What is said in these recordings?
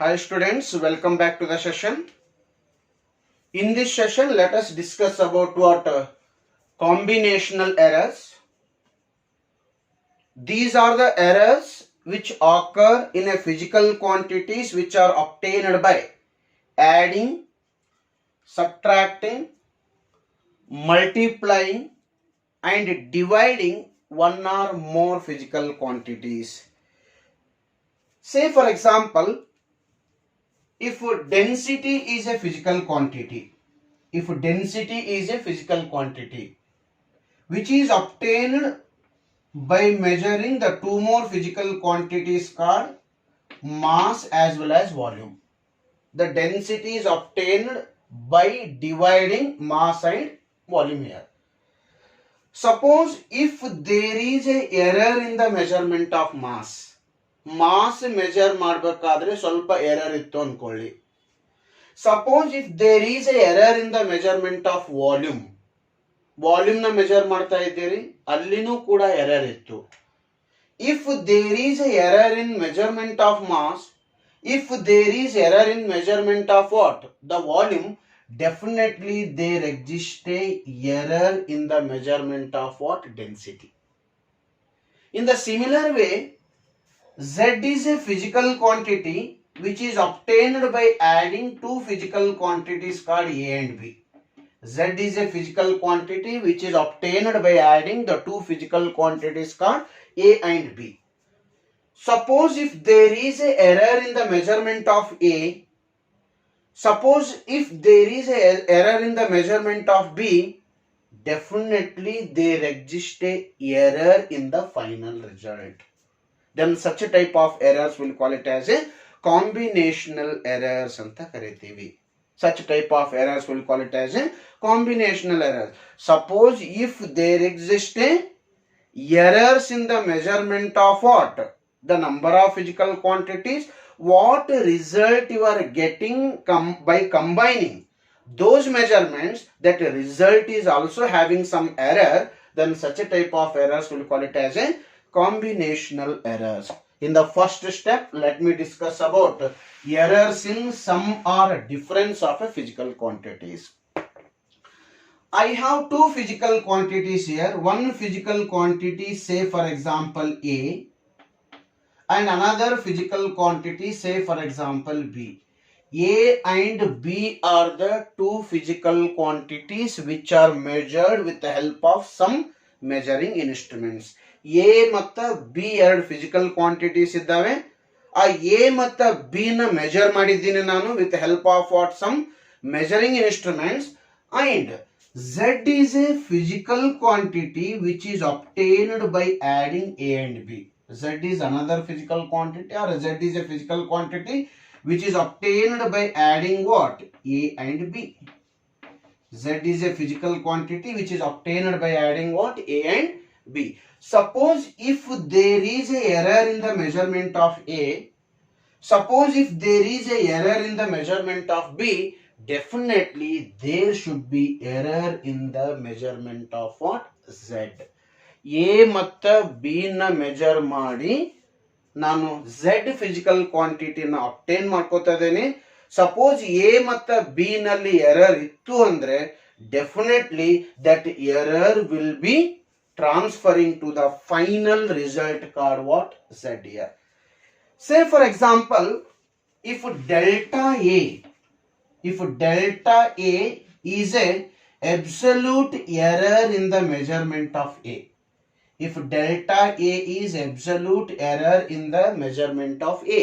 Hi students, welcome back to the session. In this session, let us discuss about what combinational errors. These are the errors which occur in a physical quantities which are obtained by adding, subtracting, multiplying and dividing one or more physical quantities. Say for example, if density is a physical quantity, which is obtained by measuring the two more physical quantities called mass as well as volume. The density is obtained by dividing mass and volume here. Suppose if there is a error in the measurement of mass measure ಮಾಡಬೇಕಾದ್ರೆ ಸ್ವಲ್ಪ error ಇತ್ತು ಅನ್ಕೊಳ್ಳಿ. Suppose if there is a error in the measurement of volume ನ measure ಮಾಡ್ತಾ ಇದ್ದೀರಿ, ಅಲ್ಲಿನೂ ಕೂಡ error ಇತ್ತು. If there is a error in measurement of mass, if there is error in measurement of what? The volume, definitely there exists a error in the measurement of what? Density. In the similar way, Z is a physical quantity which is obtained by adding two physical quantities called A and B. Z is a physical quantity which is obtained by adding the two physical quantities called A and B. Suppose if there is a error in the measurement of A, suppose if there is a error in the measurement of B, definitely there exists a error in the final result. Then such a type of errors will call it as a combinational errors anta kareeತೀವಿ. Such type of errors will call it as a combinational errors. Suppose if there exist errors in the measurement of what? The number of physical quantities, what result you are getting by combining those measurements, that result is also having some error, then such a type of errors will call it as a combinational errors. In the first step, let me discuss about errors in sum or difference of a physical quantities. I have two physical quantities here. One physical quantity, say for example A, and another physical quantity, say for example B. A and B are the two physical quantities which are measured with the help of some measuring instruments. A ಮತ್ತು B ಎರಡು physical quantities ಇದ್ದಾವೆ. ಆ A ಮತ್ತು B ನ measure ಮಾಡಿದ್ದೀನಿ ನಾನು with the help of what? Some measuring instruments. And Z is a physical quantity which is obtained by adding A and B. Z is another physical quantity, or Z is a physical quantity which is obtained by adding what? A and B. Z is a physical quantity which is obtained by adding what? A and B. Suppose if there is a error in the measurement of A, suppose if there is a error in the measurement of B, definitely there should be error in the measurement of what? Z. A ಮತ್ತು B ನ measure ಮಾಡಿ ನಾನು Z physical ಕ್ವಾಂಟಿಟಿನ obtain ಮಾಡ್ಕೋತಾ ಇದ್ದೇನೆ. Suppose A ಮತ್ತು B ನಲ್ಲಿ error ಇತ್ತು ಅಂದ್ರೆ definitely that error will be transferring to the final result called what? Z here. Say for example, if delta A is a absolute error in the measurement of A. If delta A is absolute error in the measurement of A.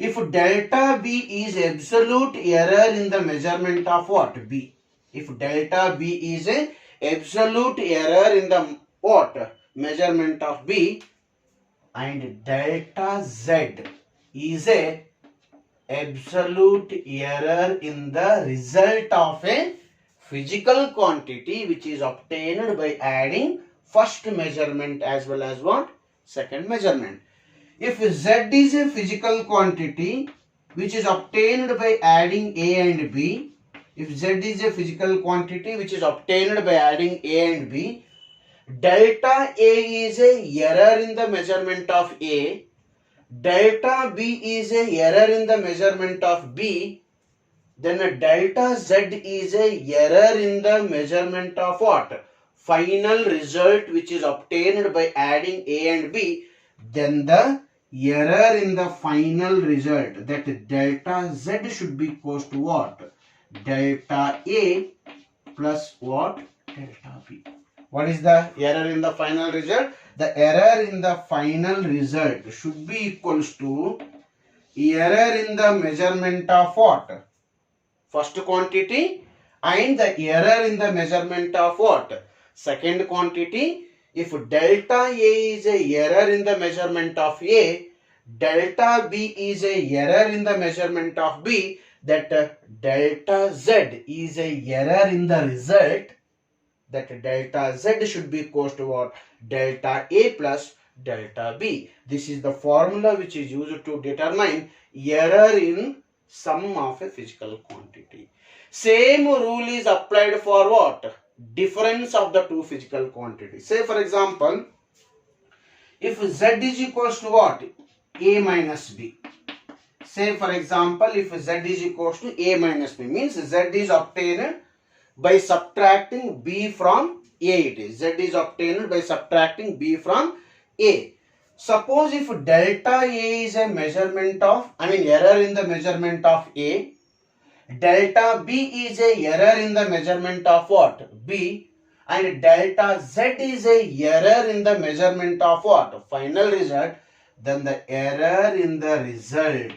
If delta B is absolute error in the measurement of what? B. If delta B is a absolute error in the what? Measurement of B, and delta Z is a absolute error in the result of a physical quantity which is obtained by adding first measurement as well as what? Second measurement. If Z is a physical quantity which is obtained by adding A and B, if Z is a physical quantity which is obtained by adding A and B, delta A is a error in the measurement of A, delta B is a error in the measurement of B, then a delta Z is a error in the measurement of what? Final result which is obtained by adding A and B, then the error in the final result, that delta Z should be equals to what? Delta A plus what? Delta B. What is the error in the final result? The error in the final result should be equals to error in the measurement of what? First quantity, and the error in the measurement of what? Second quantity. If delta A is a error in the measurement of A, delta B is a error in the measurement of B, that delta Z is a error in the result, that delta Z should be equals to what? Delta A plus delta B. This is the formula which is used to determine error in sum of a physical quantity. Same rule is applied for what? Difference of the two physical quantities. Say for example, if Z is equals to what? A minus B. Say for example, if Z is equals to A minus B, means Z is obtained by subtracting B from A. It is Z is obtained by subtracting B from A. Suppose if delta A is a measurement of, error in the measurement of A, delta B is a error in the measurement of what? B, and delta Z is a error in the measurement of what? Final result, then the error in the result,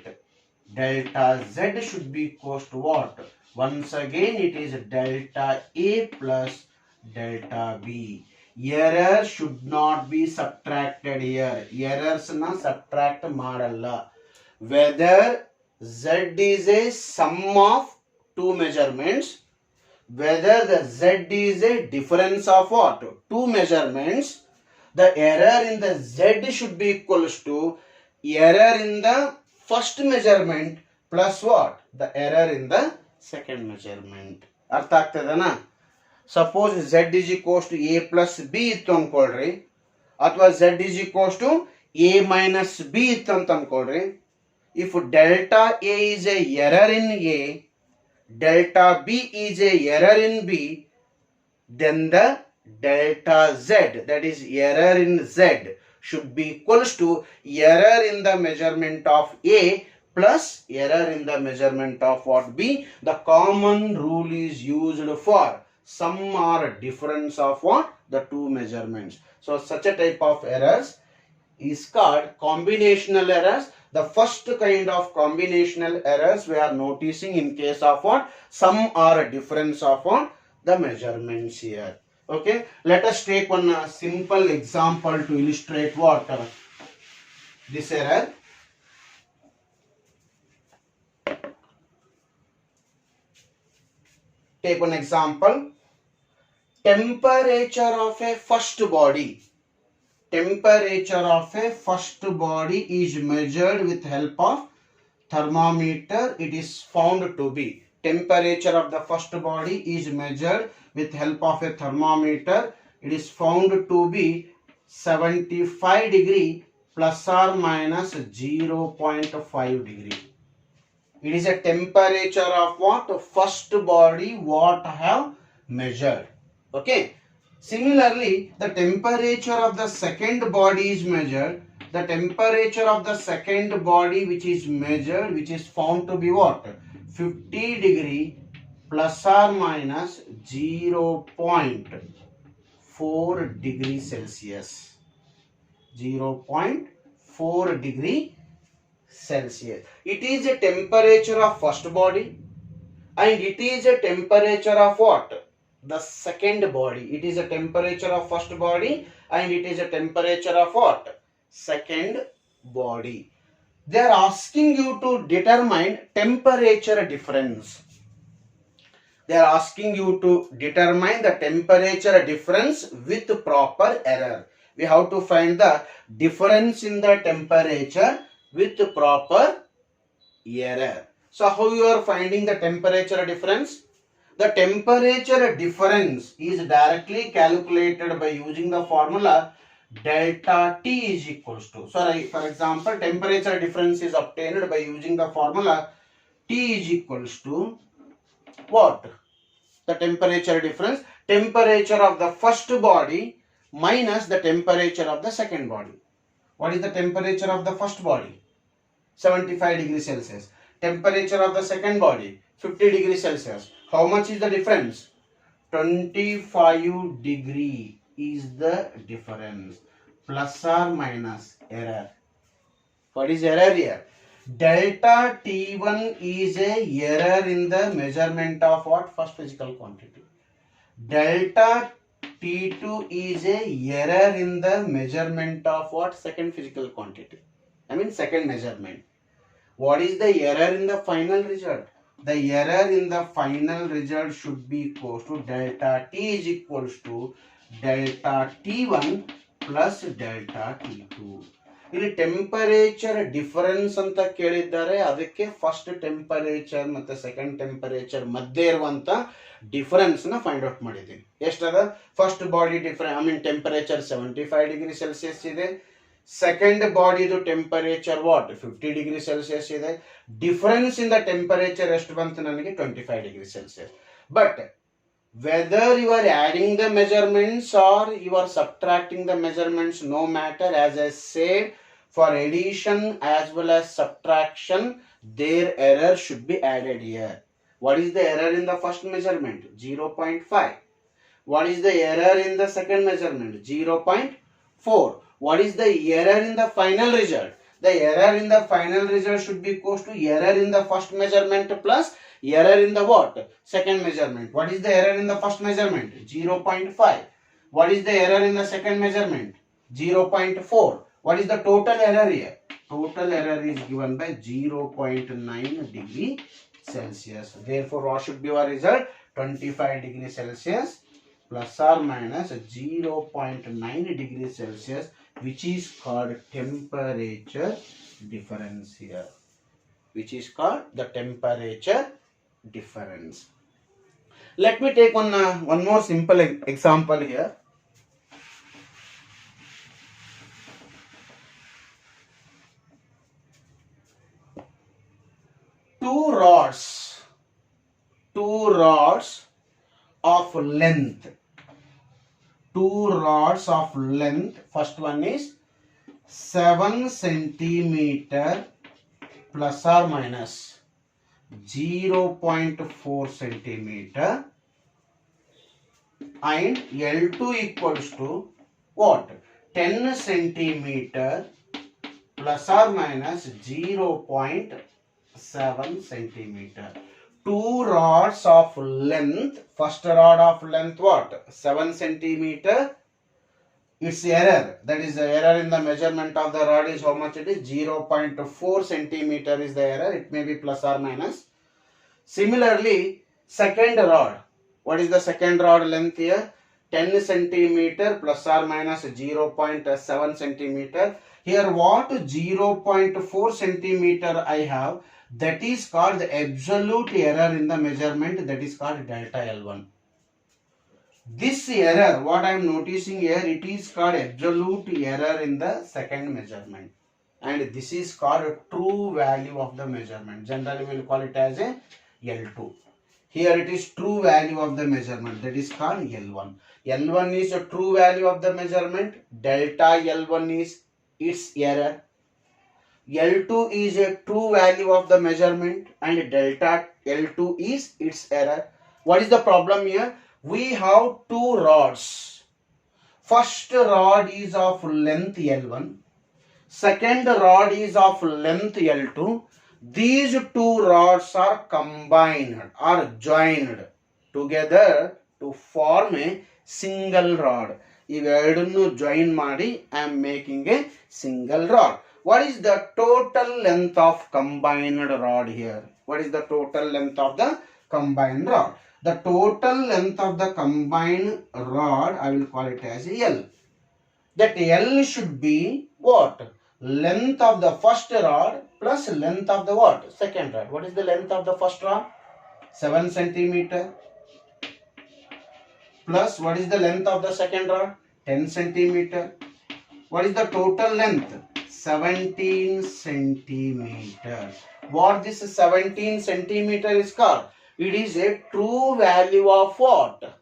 delta Z should be equals to what? Once again it is delta A plus delta B. Error should not be subtracted here. Errors na subtract madalla. Whether Z is a sum of two measurements, whether the Z is a difference of what? Two measurements, the error in the Z should be equals to error in the first measurement plus what? The error in the second measurement. ಅರ್ಥ ಆಗ್ತದನ? Suppose Z is equals to A plus B ಇತ್ತು ಅನ್ಕೊಳ್ರಿ, ಅಥವಾ Z is equals to A minus B ಇತ್ತು ಅಂತ ಅನ್ಕೊಳ್ರಿ. If delta A is a error in A, delta B is a error in B, then the delta Z, that is error in Z, should be equals to error in the measurement of A plus error in the measurement of what? B. The common rule is used for sum or difference of what? The two measurements. So such a type of errors is called combinational errors. The first kind of combinational errors we are noticing in case of what? Sum or difference of what? The measurements here. Okay, let us take one simple example to illustrate what? This error. Take one example. Temperature of a first body. Temperature of a first body is measured with help of thermometer. It is found to be, temperature of the first body is measured with help of a thermometer. It is found to be 75 degree plus or minus 0.5 degree. It is a temperature of what? First body what I have measured. Okay. Similarly, the temperature of the second body is measured. The temperature of the second body which is measured, which is found to be what? 50 degree plus or minus 0.4 degree Celsius. 0.4 degree Celsius. It is a temperature of first body, and it is a temperature of what? The second body. It is a temperature of first body, and it is a temperature of what? Second body. They are asking you to determine temperature difference. They are asking you to determine the temperature difference with proper error. We have to find the difference in the temperature with proper error. So how you are finding the temperature difference? The temperature difference is directly calculated by using the formula delta T is equals to, so for example, temperature difference is obtained by using the formula T is equals to what? The temperature difference, temperature of the first body minus the temperature of the second body. What is the temperature of the first body? 75 degrees Celsius. Temperature of the second body, 50 degrees Celsius. How much is the difference? 25 degree is the difference. Plus or minus error. What is error here? Delta T1 is a error in the measurement of what? First physical quantity. Delta T2 is a error in the measurement of what? Second physical quantity. I mean second measurement. What is the error in the final result? The error in the final result should be equal to delta T is equals to delta T1 plus delta T2. ಇಲ್ಲಿ temperature difference ಅಂತ ಕೇಳಿದ್ದಾರೆ, ಅದಕ್ಕೆ first temperature ಮತ್ತೆ second temperature ಮಧ್ಯೆ ಇರುವಂತ difference ನ find out ಮಾಡಿದ್ದೀನಿ. ಎಷ್ಟದ? First body difference, I mean temperature 75 degree Celsius ಇದೆ. ಸೆಕೆಂಡ್ ಬಾಡಿದು ಟೆಂಪರೇಚರ್ ವಾಟ್? 50 ಡಿಗ್ರಿ ಸೆಲ್ಸಿಯಸ್ ಇದೆ. ಡಿಫರೆನ್ಸ್ ಇನ್ ದ ಟೆಂಪರೇಚರ್ ಎಷ್ಟು ಬಂತು ನನಗೆ? 25 degree Celsius. But whether you are adding the measurements or you are subtracting the measurements, no matter, as I said, for addition as well as subtraction, their error should be added here. What is the error in the first measurement? 0.5. What is the error in the second measurement? 0.4. What is the error in the final result? The error in the final result should be equal to error in the first measurement plus error in the what? Second measurement. What is the error in the first measurement? 0.5. What is the error in the second measurement? 0.4. What is the total error here? Total error is given by 0.9 degree Celsius. Therefore, what should be our result? 25 degree Celsius plus or minus 0.9 degree Celsius, which is called temperature difference here. Which is called the temperature difference. Let me take one more simple example here. Two rods of length. Two rods of length. First one is 7 centimeter plus or minus 0.4 centimeter, and L2 equals to what? 10 centimeter plus or minus 0.7 centimeter. Two rods of length. First rod of length what? 7 centimeter. Its error, that is the error in the measurement of the rod, is how much it is? 0.4 centimeter is the error. It may be plus or minus. Similarly, second rod. What is the second rod length here? 10 centimeter plus or minus 0.7 centimeter. Here what? 0.4 centimeter I have. That is called the absolute error in the measurement. That is called delta L1. This error, what I am noticing here, it is called absolute error in the second measurement, and this is called a true value of the measurement. Generally we will call it as a L2. Here it is true value of the measurement, that is called L1. L1 is a true value of the measurement. Delta L1 is its error. L2 is a true value of the measurement, and delta L2 is its error. What is the problem here? We have two rods. First rod is of length L1. Second rod is of length L2. These two rods are combined or joined together to form a single rod. ಇವೆರಡನ್ನು join ಮಾಡಿ I am making a single rod. What is the total length of combined rod here? What is the total length of the combined rod? The total length of the combined rod, I will call it as L. That L should be what? Length of the first rod plus length of the what? Second rod. What is the length of the first rod? 7 centimeter. Plus what is the length of the second rod? 10 centimeter. What is the total length? 17 centimeter. What this 17 centimeter is called? It is a true value of what?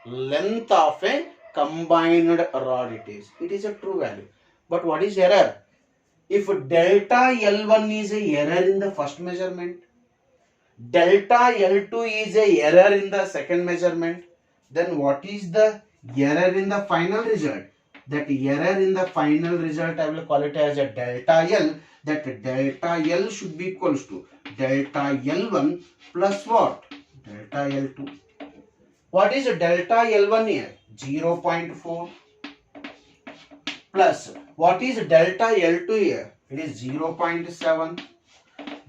Length of a combined rod it is. It is a true value. But what is error? If delta L1 is a error in the first measurement, delta L2 is a error in the second measurement, then what is the error in the final result? That error in the final result, I will call it as a delta L. That delta L should be equals to delta L1 plus what? Delta L2. What is delta L1 here? 0.4 plus what is delta L2 here? It is 0.7.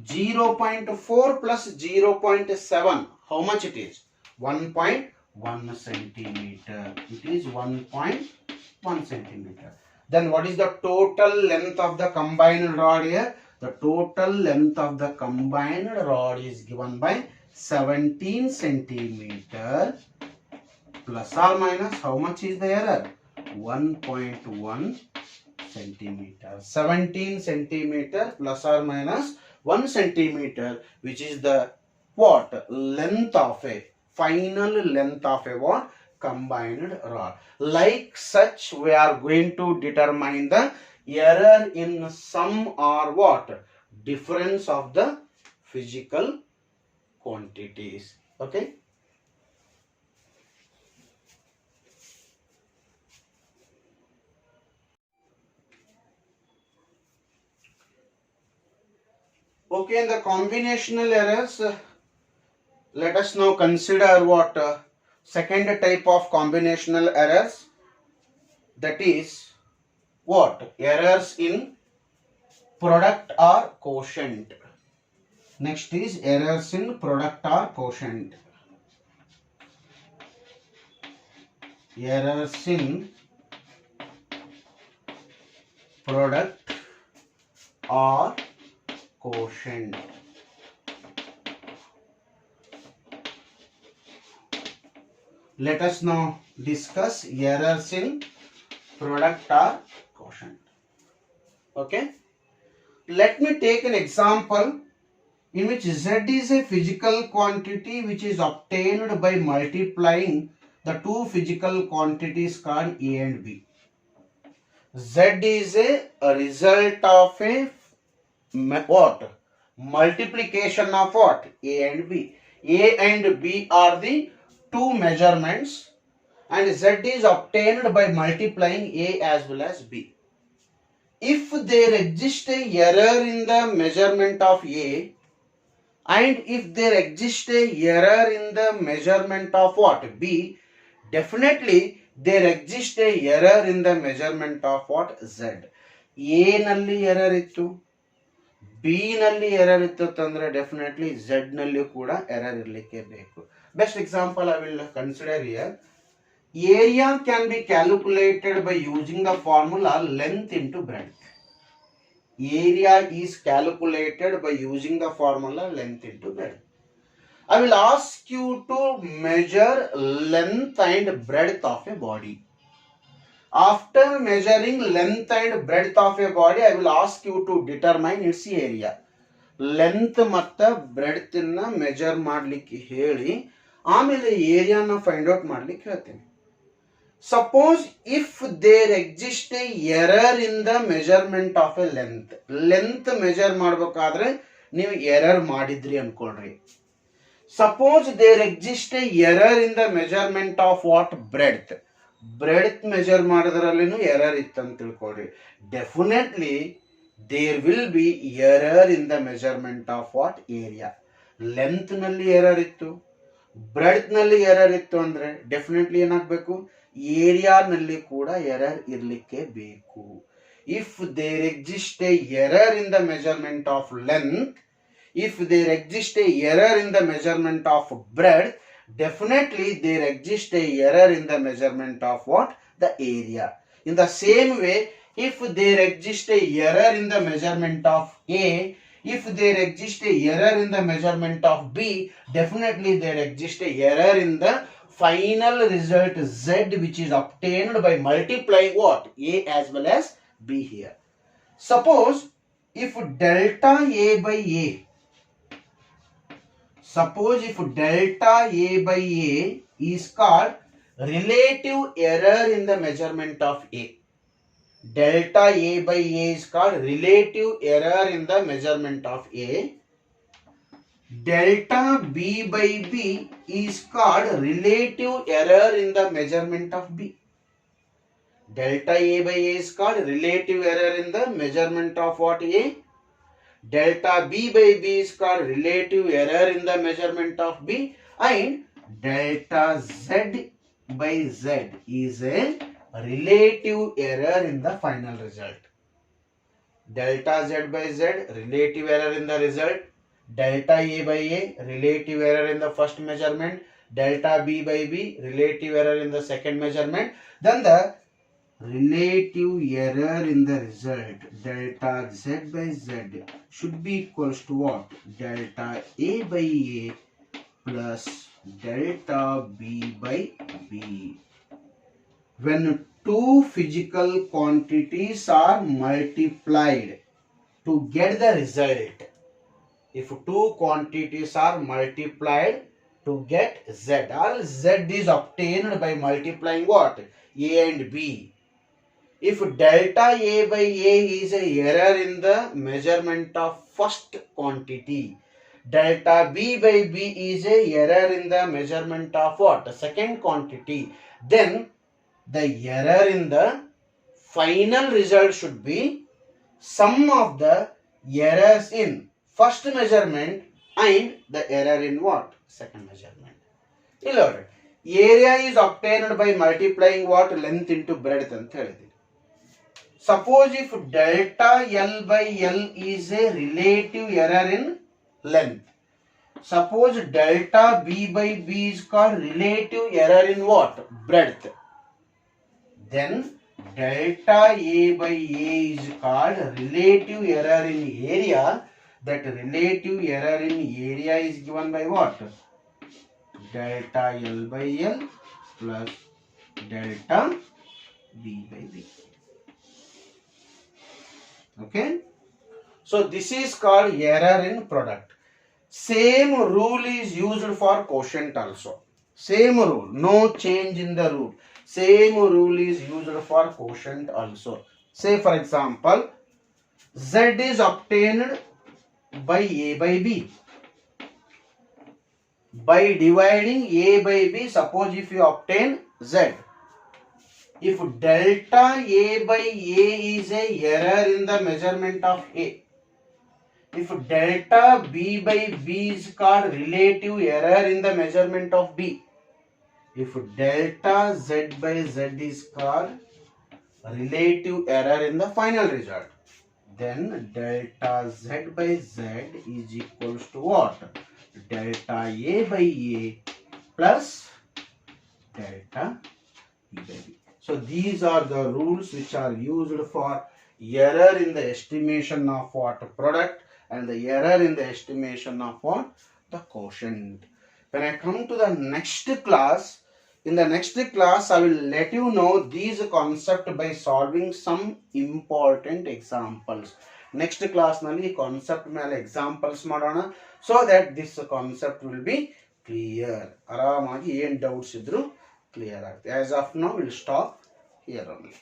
0.4 plus 0.7. How much it is? 1.1 centimeter. It is 1.1 centimeter. Then what is the total length of the combined rod here? The total length of the combined rod is given by 17 centimeter plus or minus. How much is the error? 1.1 centimeter. 17 centimeter plus or minus 1 centimeter, which is the what? Length of a final length of a what? Combined rod. Like such, we are going to determine the error in sum or what? Difference of the physical quantities. Okay. Okay, in the combinational errors, let us now consider what second type of combinational errors, that is what? Errors in product or quotient. Next is errors in product or quotient. Errors in product or quotient. Let us now discuss errors in product or quotient. Okay. Let me take an example in which Z is a physical quantity which is obtained by multiplying the two physical quantities called A and B. Z is a result of a what? Multiplication of what? A and B. A and B are the two measurements and Z is obtained by multiplying A as well as B. If there exists a error in the measurement of A and if there exists a error in the measurement of what? B, definitely there exists a error in the measurement of what? Z. A nalli error ittu, B nalli error ittu tandre definitely Z nalli kuda error irlikke beku. Best example I will consider here. Area can be calculated by using the formula length into breadth. Area is calculated by using the formula length into breadth. I will ask you to measure length and breadth of a body. After measuring length and breadth of a body, I will ask you to determine its area. Length ಮತ್ತು breadth ನ measure ಮಾಡಲಿಕ್ಕೆ ಹೇಳಿ ಆಮೇಲೆ area ನ find out ಮಾಡಲಿಕ್ಕೆ ಹೇಳ್ತೇನೆ. Suppose if there exists a error in the measurement of a length. Length measure ಮಾಡಬೇಕಾದ್ರೆ ನೀವು error ಮಾಡಿದ್ರಿ ಅನ್ಕೊಳ್ರಿ. Suppose there exists a error in the measurement of what? Breadth. Breadth measure ಮಾಡಿದ್ರಲ್ಲಿನೂ error ಇತ್ತು ಅಂತ ತಿಳ್ಕೊಳ್ರಿ. Definitely there will be error in the measurement of what? Area. Length ನಲ್ಲಿ error ಇತ್ತು, breadth ನಲ್ಲಿ error ಇತ್ತು ಅಂದ್ರೆ ಡೆಫಿನೆಟ್ಲಿ ಏನಾಗಬೇಕು? Area ನಲ್ಲಿ ಕೂಡ ಎರರ್ ಇರಲಿಕ್ಕೆ ಬೇಕು. If there exists a error in the measurement of length, if there exists a error in the measurement of breadth, definitely there exists a error in the measurement of what? The area. In the same way, if there exists a error in the measurement of A, if there exists a error in the measurement of B, definitely there exists a error in the final result Z, which is obtained by multiplying what? A as well as B here. Suppose if delta A by A, suppose if delta A by A is called relative error in the measurement of A. Delta A by A is called relative error in the measurement of A. Delta B by B is called relative error in the measurement of B. Delta A by A is called relative error in the measurement of what? A. Delta B by B is called relative error in the measurement of B. And delta Z by Z is a relative error in the final result. Delta Z by Z, relative error in the result. Delta A by A, relative error in the first measurement. Delta B by B, relative error in the second measurement. Then the relative error in the result, delta Z by Z, should be equals to what? Delta A by A plus delta B by B. When two physical quantities are multiplied to get the result, if two quantities are multiplied to get Z, or Z is obtained by multiplying what? A and B. If delta A by A is a error in the measurement of first quantity, delta B by B is a error in the measurement of what? Second quantity, then the error in the final result should be sum of the errors in first measurement and the error in what? Second measurement. Illustrated. Area is obtained by multiplying what? Length into breadth ಅಂತ ಹೇಳಿದೆ. Suppose if delta L by L is a relative error in length. Suppose delta B by B is called relative error in what? Breadth. Then delta A by A is called relative error in area. That relative error in area is given by what? Delta L by L plus delta B by B. Okay. So this is called error in product. Same rule is used for quotient also. Same rule. No change in the rule. Same rule is used for quotient also. Say for example, Z is obtained by A by B. By dividing A by B, suppose if you obtain Z. If delta A by A is a error in the measurement of A. If delta B by B is called relative error in the measurement of B. If delta Z by Z is called relative error in the final result, then delta Z by Z is equals to what? Delta A by A plus delta B by B. So these are the rules which are used for error in the estimation of what? Product, and the error in the estimation of what? The quotient. When I come to the next class, in the next class I will let you know these concept by solving some important examples. Next class nalli concept mele examples madona, so that this concept will be clear. Aramagi ಏನು doubts idru clear aguthe. As of now we will stop here only.